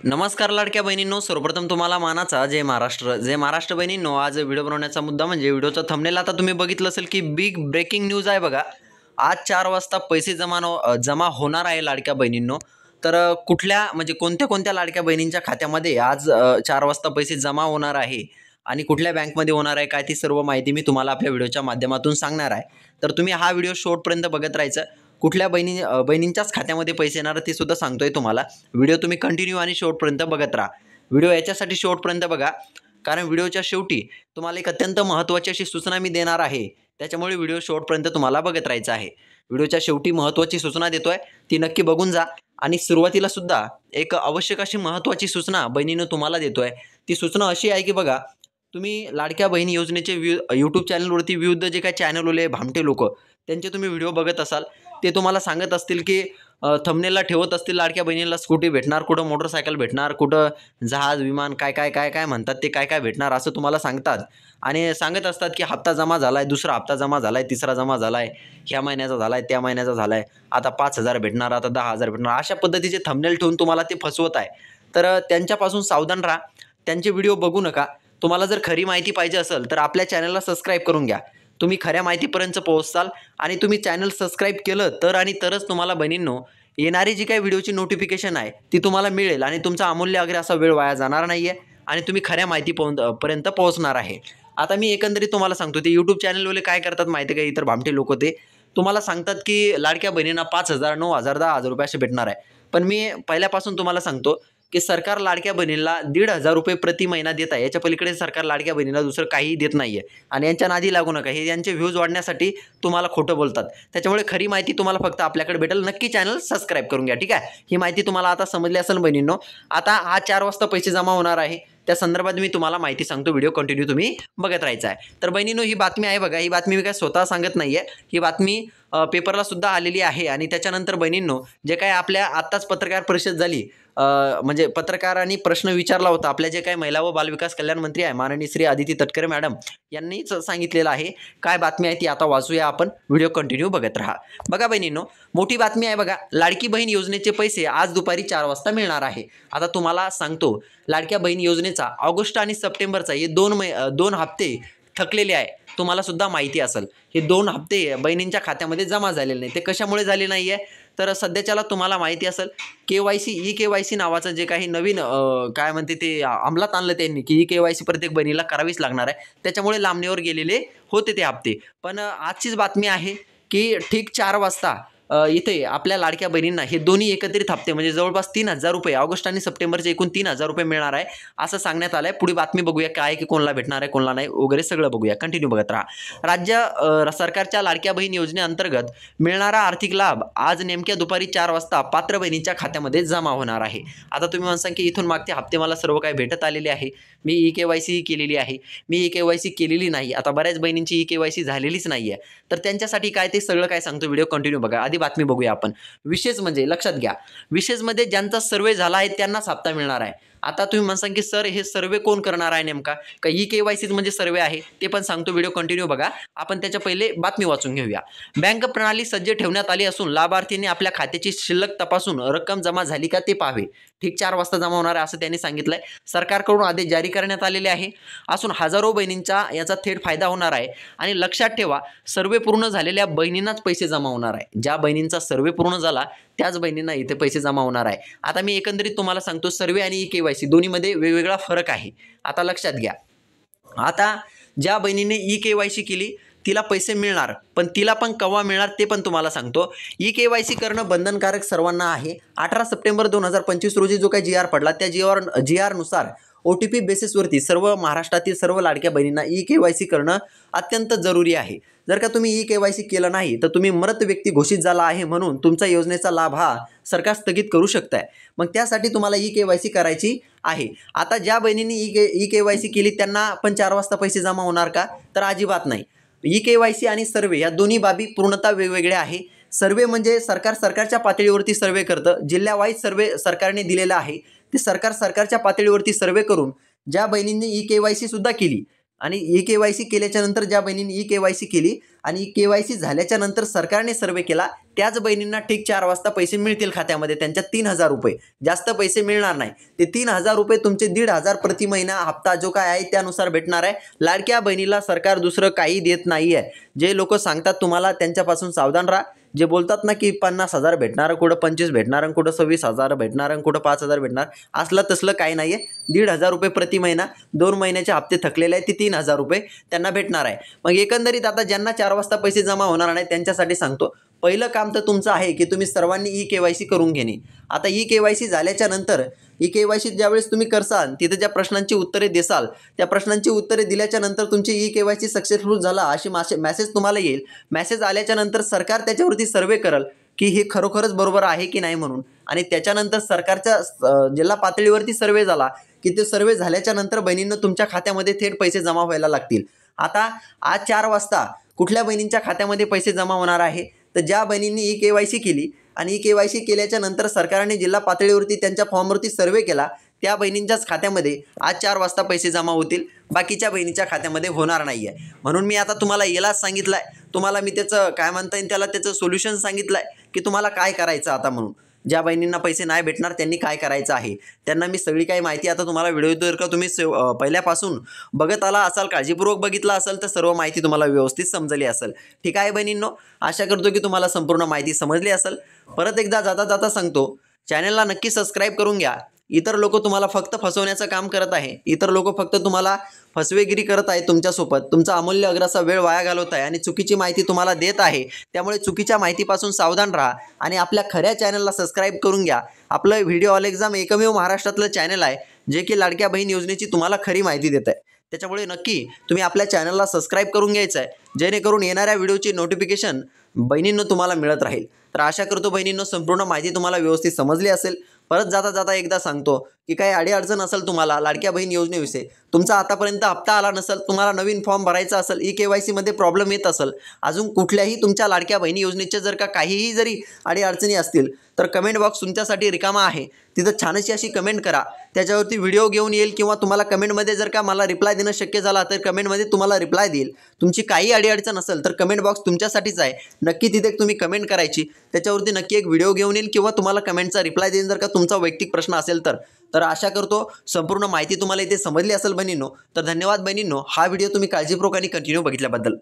नमस्कार लाडक्या बहिणींनो, सर्वप्रथम तुम्हाला मानाचा जय महाराष्ट्र. जय महाराष्ट्र बहिणींनो. आज व्हिडिओ बनवण्याचा मुद्दा म्हणजे व्हिडिओचा थंबनेल आता तुम्ही बघितलं असेल की बिग ब्रेकिंग न्यूज आहे बघा. आज 4 वाजता पैसे जमा होणार आहे लाडक्या बहिणींनो. तर कुठल्या म्हणजे कोणत्या लाडक्या बहिणींच्या खात्यामध्ये आज 4 वाजता पैसे जमा होणार आहे आणि कुठल्या बँकमध्ये होणार आहे काय ती सर्व माहिती मी तुम्हाला आपल्या व्हिडिओच्या माध्यमातून सांगणार आहे. तर तुम्ही हा व्हिडिओ शेवटपर्यंत बघत राहायचं. कुठल्या बहिणींच्याच खात्यामध्ये पैसे येणार ते सुद्धा सांगतोय तुम्हाला. व्हिडिओ तुम्ही कंटिन्यू आणि शेवटपर्यंत बघत राहा. व्हिडिओ याच्यासाठी शेवटपर्यंत बघा कारण व्हिडिओच्या शेवटी तुम्हाला एक अत्यंत महत्त्वाची अशी सूचना मी देणार आहे. त्याच्यामुळे व्हिडिओ शेवटपर्यंत तुम्हाला बघत राहायचं आहे. व्हिडिओच्या शेवटी महत्त्वाची सूचना देतोय, ती नक्की बघून जा. आणि सुरुवातीला सुद्धा एक आवश्यक अशी महत्त्वाची सूचना बहिणीनं तुम्हाला देतोय. ती सूचना अशी आहे की बघा, तुम्ही लाडक्या बहिणी योजनेचे यूट्यूब चॅनलवरती विविध जे काही चॅनलवाले भामटे लोक त्यांचे तुम्ही व्हिडिओ बघत असाल, ते तुम्हाला सांगत असतील की थंबनेलला ठेवत असतील लाडक्या बहिणीला स्कूटी भेटणार, कुठं मोटरसायकल भेटणार, कुठं जहाज विमान काय म्हणतात ते काय भेटणार असं तुम्हाला सांगतात. आणि सांगत असतात की हप्ता जमा झाला आहे, दुसरा हप्ता जमा झाला आहे, तिसरा जमा झाला आहे, ह्या महिन्याचा झाला आहे, त्या महिन्याचा झाला आहे, आता 5,000 भेटणार, आता 10,000 भेटणार, अशा पद्धतीचे थंबनेल ठेवून तुम्हाला ते फसवत आहे. तर त्यांच्यापासून सावधान राहा. त्यांचे व्हिडिओ बघू नका. तुम्हाला जर खरी माहिती पाहिजे असेल तर आपल्या चॅनलला सबस्क्राईब करून घ्या. तुम्ही खऱ्या माहितीपर्यंत पोहोचाल. आणि तुम्ही चॅनल सबस्क्राईब केलं तर आणि तरच तुम्हाला बहिणींनो येणारी जी काही व्हिडिओची नोटिफिकेशन आहे ती तुम्हाला मिळेल आणि तुमचा अमूल्य वगैरे असा वेळ वाया जाणार नाही आहे आणि तुम्ही खऱ्या पर्यंत पोहोचणार आहे. आता मी एकंदरीत तुम्हाला सांगतो, ते यूट्यूब चॅनलवाले काय करतात माहिती आहे का, इतर भामटे लोक ते तुम्हाला सांगतात की लाडक्या बहिणींना 5,000, 9,000, 10,000 रुपये असे भेटणार आहे. पण मी पहिल्यापासून तुम्हाला सांगतो की सरकार लाडक्या बहिणीला 1,500 रुपये प्रति महिना देत आहे. याच्या पलीकडे सरकार लाडक्या बहिणीला दुसरं काहीही देत नाही आहे. आणि यांच्या नादी लागू नका. हे यांचे व्ह्यूज वाढण्यासाठी तुम्हाला खोटं बोलतात. त्याच्यामुळे खरी माहिती तुम्हाला फक्त आपल्याकडे भेटेल. नक्की चॅनल सबस्क्राईब करून घ्या, ठीक आहे. ही माहिती तुम्हाला आता समजली असेल बहिणींनो. आता हा 4 वाजता पैसे जमा होणार आहे, त्या संदर्भात मी तुम्हाला माहिती सांगतो. व्हिडिओ कंटिन्यू तुम्ही बघत राहायचा आहे. तर बहिणींनो, ही बातमी आहे बघा. ही बातमी मी काय स्वतः सांगत नाही आहे. ही बातमी पेपरला सुद्धा आलेली आहे. आणि त्याच्यानंतर बहिणींनो, जे काय आपल्या आत्ताच पत्रकार परिषद झाली, म्हणजे पत्रकारांनी प्रश्न विचारला होता. आपल्या जे काही महिला व बालविकास कल्याण मंत्री आहे माननीय श्री आदिती तटकरे मॅडम यांनीच सांगितलेलं आहे. काय बातमी आहे ती आता वाचूया आपण. व्हिडिओ कंटिन्यू बघत राहा. बघा बहिणींनो, मोठी बातमी आहे बघा. लाडकी बहीण योजनेचे पैसे आज दुपारी 4 वाजता मिळणार आहे. आता तुम्हाला सांगतो, लाडक्या बहीण योजनेचा ऑगस्ट आणि सप्टेंबरचा हे 2 हप्ते थकलेले आहे. तुम्हाला सुद्धा माहिती असेल, हे 2 हप्ते बहिणींच्या खात्यामध्ये जमा झालेले नाही. ते कशामुळे झाले नाही आहे तर सध्याच्याला तुम्हाला माहिती असेल, KYC नावाचं जे काही नवीन काय म्हणते ते अंमलात आणलं त्यांनी की KYC प्रत्येक बहिणीला करावीच लागणार आहे. त्याच्यामुळे लांबणीवर गेलेले होते ते हप्ते. पण आजचीच बातमी आहे की ठीक 4 वाजता इथे आपल्या लाडक्या बहिणींना हे दोन्ही एकत्रित हप्ते म्हणजे जवळपास 3,000 रुपये ऑगस्ट आणि सप्टेंबरचे एकूण 3,000 रुपये मिळणार आहे असं सांगण्यात आलं आहे. पुढे बातमी बघूया काय की कोणाला भेटणार आहे कोणाला नाही वगैरे सगळं बघूया. कंटिन्यू बघत राहा. राज्य सरकारच्या लाडक्या बहीण योजनेअंतर्गत मिळणारा आर्थिक लाभ आज नेमक्या दुपारी 4 वाजता पात्र बहिणींच्या खात्यामध्ये जमा होणार आहे. आता तुम्ही म्हणसान की इथून मागचे हप्ते मला सर्व काही भेटत आलेले आहे, मी KYC केलेली आहे, मी KYC केलेली नाही. आता बऱ्याच बहिणींची KYC झालेलीच नाही आहे. तर त्यांच्यासाठी काय ते सगळं काय सांगतो. व्हिडिओ कंटिन्यू बघा. आधी बातमी बघूया आपण. विशेष म्हणजे लक्षात घ्या, विशेष मध्ये ज्यांचा सर्वे झाला आहे त्यांनाच हप्ता मिळणार आहे. आता तुम्ही म्हणसान की सर हे सर्वे कोण करणार आहे नेमका, का KYC म्हणजे सर्वे आहे ते पण सांगतो. व्हिडिओ कंटिन्यू बघा. आपण त्याच्या पहिले बातमी वाचून घेऊया. बँक प्रणाली सज्ज ठेवण्यात आली असून लाभार्थींनी आपल्या खात्याची शिल्लक तपासून रक्कम जमा झाली का ते पाहावे. ठीक 4 वाजता जमा होणार आहे असं त्यांनी सांगितलंय. सरकारकडून आदेश जारी करण्यात आलेले आहे असून हजारो बहिणींचा याचा थेट फायदा होणार आहे. आणि लक्षात ठेवा, सर्वे पूर्ण झालेल्या बहिणींनाच पैसे जमा होणार आहे. ज्या बहिणींचा सर्वे पूर्ण झाला त्याच बहिणींना इथे पैसे जमा होणार आहे. आता मी एकंदरीत तुम्हाला सांगतो, सर्वे आणि KYC दोन्हीमध्ये वेगवेगळा फरक आहे. आता लक्षात घ्या. आता ज्या बहिणीने KYC केली तिला पैसे मिळणार, पण तिला पण केव्हा मिळणार ते पण तुम्हाला सांगतो. KYC करणं बंधनकारक सर्वांना आहे. 18 सप्टेंबर 2025 रोजी जो काही GR पडला त्या GR नुसार OTP बेसिसवरती सर्व महाराष्ट्रातील सर्व लाडक्या बहिणींना KYC करणं अत्यंत जरुरी आहे. जर का तुम्ही KYC केलं नाही तर तुम्ही मृत व्यक्ती घोषित झाला आहे म्हणून तुमचा योजनेचा लाभ हा सरकार स्थगित करू शकताय. मग त्यासाठी तुम्हाला KYC करायची आहे. आता ज्या बहिणींनी KYC केली त्यांना पण 4 वाजता पैसे जमा होणार का, तर अजिबात नाही. KYC आणि सर्वे या दोन्ही बाबी पूर्णतः वेगवेगळ्या आहे. सर्वे म्हणजे सरकारच्या पातळीवरती सर्वे करतं. जिल्ह्यावाईज सर्वे सरकारने दिलेला आहे. ते सरकारच्या पातळीवरती सर्वे करून ज्या बहिणींनी KYC सुद्धा केली आणि ई-के-वाय-सी केल्याच्या नंतर ज्या बहिणींनी ई-के-वाय-सी केली आणि ई-के-वाय-सी झाल्याच्या नंतर सरकारने सर्वे केला त्याच बहिणींना ठीक 4 वाजता पैसे मिळतील खात्यामध्ये त्यांच्या 3,000 रुपये, जास्त पैसे मिळणार नाही. ते 3,000 रुपये तुमचे 1,500 प्रति महिना हप्ता जो काय आहे त्यानुसार भेटणार आहे. लाडक्या बहिणीला सरकार दुसरं काही देत नाही आहे. जे लोक सांगतात तुम्हाला त्यांच्यापासून सावधान राहा. जे बोलतात ना की 50,000 भेटणार, कुठं 25 भेटणार, कुठं 26,000 भेटणार, कुठं 5,000 भेटणार, असलं तसलं काही नाही आहे. 1,500 रुपये प्रति महिना 2 महिन्याचे हप्ते थकलेले आहेत ते 3,000 रुपये त्यांना भेटणार आहे. मग एकंदरीत आता ज्यांना 4 वाजता पैसे जमा होणार नाही त्यांच्यासाठी सांगतो, पहिलं काम तर तुमचं आहे की तुम्ही सर्वांनी ई-के-वाय-सी करून घेणे. आता ई-के-वाय-सी झाल्याच्या नंतर ई-के-वाय-सी ज्यावेळेस तुम्ही करसाल तिथे ज्या प्रश्नांची उत्तरे देसाल त्या प्रश्नांची उत्तरे दिल्याच्या नंतर तुमची ई-के-वाय-सी सक्सेसफुल झाला अशी मेसेज तुम्हाला येईल. मेसेज आल्याच्या नंतर सरकार त्याच्यावरती सर्वे करेल की हे खरोखरच बरोबर आहे की नाही म्हणून, आणि त्याच्यानंतर सरकारच्या जिल्हा पातळीवरती सर्वे झाला की ते सर्वे झाल्याच्या नंतर बहिणींना तुमच्या खात्यामध्ये थेट पैसे जमा व्हायला लागतील. आता आज 4 वाजता कुठल्या बहिणींच्या खात्यामध्ये पैसे जमा होणार आहे, तर ज्या बहिणींनी ई-के-वाय-सी केली आणि ई-के-वाय-सी केल्याच्या नंतर सरकारने जिल्हा पातळीवरती त्यांच्या फॉर्मवरती सर्वे केला त्या बहिणींच्याच खात्यामध्ये आज 4 वाजता पैसे जमा होतील, बाकीच्या बहिणीच्या खात्यामध्ये होणार नाही आहे. म्हणून मी आता तुम्हाला यालाच सांगितलं आहे, तुम्हाला मी त्याचं काय म्हणता येईल त्याला त्याचं सोल्युशन सांगितलं आहे की तुम्हाला काय करायचं आता म्हणून. ज्या बहिणींना पैसे नाही भेटणार त्यांनी काय करायचं आहे त्यांना मी सगळी काही माहिती आता तुम्हाला व्हिडिओ जर का तुम्ही पहिल्यापासून बघत आला असाल, काळजीपूर्वक बघितला असेल तर सर्व माहिती तुम्हाला व्यवस्थित समजली असेल. ठीक आहे बहिणींनो, आशा करतो की तुम्हाला संपूर्ण माहिती समजली असेल. परत एकदा जाता जाता सांगतो, चॅनलला नक्की सबस्क्राईब करून घ्या. इतर लोक तुम्हाला फक्त फसवण्याचं काम करत आहे, इतर लोक फक्त तुम्हाला फसवेगिरी करत आहे तुमच्यासोबत, तुमचा अमूल्य अग्राचा वेळ वाया घालवत आहे आणि चुकीची माहिती तुम्हाला देत आहे. त्यामुळे चुकीच्या माहितीपासून सावधान राहा आणि आपल्या खऱ्या चॅनलला सबस्क्राईब करून घ्या. आपलं व्हिडिओ ऑल एक्झाम एकमेव महाराष्ट्रातलं चॅनल आहे जे की लाडक्या बहीण योजनेची तुम्हाला खरी माहिती देत आहे. त्याच्यामुळे नक्की तुम्ही आपल्या चॅनलला सबस्क्राईब करून घ्यायचं आहे जेणेकरून येणाऱ्या व्हिडिओची नोटिफिकेशन बहिणींनो तुम्हाला मिळत राहील. तर आशा करतो बहिणींनो संपूर्ण माहिती तुम्हाला व्यवस्थित समजली असेल. परत जाता जाता एकदा सांगतो की काही अडीअडचण असेल तुम्हाला लाडक्या बहीण योजनेविषयी, तुमचा आतापर्यंत हप्ता आला नसेल, तुम्हाला नवीन फॉर्म भरायचा असेल, ई-के-वाय-सी मध्ये प्रॉब्लेम येत असेल, अजून कुठल्याही तुमच्या लाडक्या बहिणी योजनेच्या जर का काहीही जरी अडीअडचणी असतील तर कमेंट बॉक्स तुमच्यासाठी रिकामा आहे. तिथं छानशी अशी कमेंट करा, त्याच्यावरती व्हिडिओ घेऊन येईल किंवा तुम्हाला कमेंटमध्ये जर का मला रिप्लाय देणं शक्य झाला तर कमेंटमध्ये तुम्हाला रिप्लाय देईल. तुमची काही अडीअडचण असेल तर कमेंट बॉक्स तुमच्यासाठीच आहे. नक्की तिथे तुम्ही कमेंट करायची, त्याच्यावरती नक्की एक व्हिडिओ घेऊन येईल किंवा तुम्हाला कमेंटचा रिप्लाय देईन जर का तुमचा वैयक्तिक प्रश्न असेल तर. तर आशा करतो संपूर्ण माहिती तुम्हाला इथे समजली असेल बहिणींनो. तर धन्यवाद बहिणींनो, हा व्हिडिओ तुम्ही काळजीपूर्वक आणि कंटिन्यू बघितल्याबद्दल.